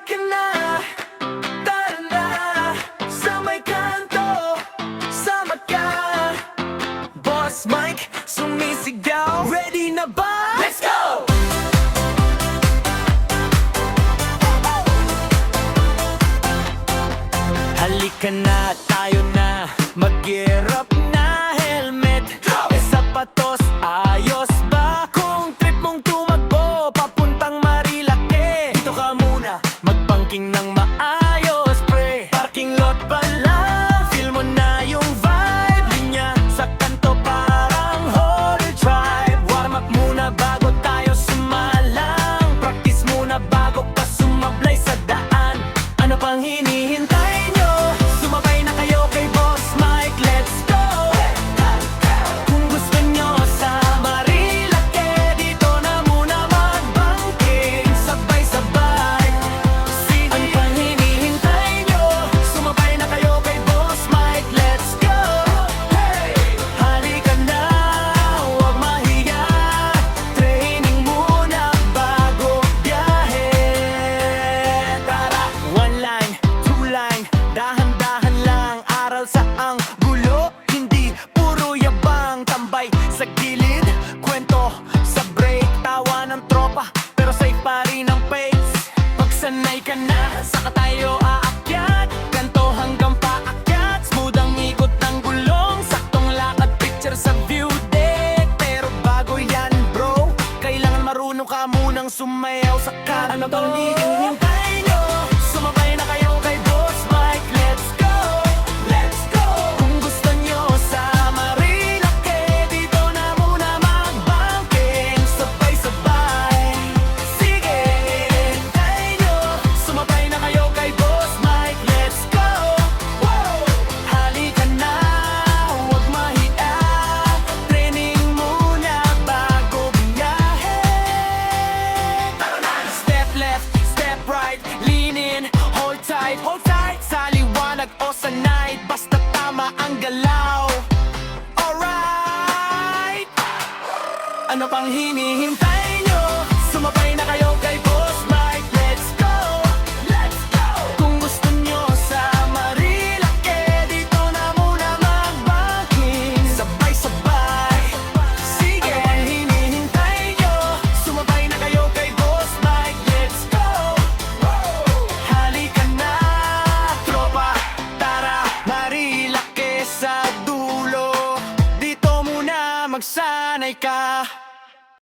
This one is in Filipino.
Halika na, tara na, sa may kanto, sama ka. Boss Mike, sumisigaw, ready na ba? Let's go! Halika na, tayo na, mag-gear up na helmet, sapatos, ayos ba? Kung trip mong tumakbo, papuntang Marilake, dito ka muna, magpangking ng maayos, pre. Parking lot pa lang, feel mo na yung vibe. Linya sa kanto parang whole tribe. Warm up muna bago tayo sumalang, practice muna bago pa sumablay sa daan. Ano pang hinihintay nyo? Sumabay na kayo kay Boss Mike, let's go! Kung gusto nyo sa Marilake, dito na muna magbangking, sabay-sabay. Sige, ano pang hinihintay nyo? Sumabay na kayo kay Boss Mike, let's go! Halika na, huwag mahiya, training muna bago biyahe. Tara, one line, two line, dahan-dahan lang, aral sa ang gulo, hindi puro yabang. Tambay sa gilid, kwento sa break, tawa ng tropa, pero safe pa rin ang pace. Pagsanay ka na, saka tayo aakyat, ganto hanggang paakyat, smooth ang ikot ng gulong, saktong lakad, picture sa view deck. Pero bago yan bro, kailangan marunong ka munang sumayaw sa kanto. Ano bang hinihintay nyo? Sumabay na kayo kay Boss Mike, let's go! Let's go! Kung gusto nyo sa Marilake, dito na muna magbangking, sabay-sabay. Sige, hinihintay nyo? Sumabay na kayo kay Boss Mike, let's go! Halika na, huwag mahiya, training muna bago biyahe. Step left, step right, lean in, hold tight, sa liwanag o sa night, basta tama ang galaw. Alright! Ano pang hinihintay?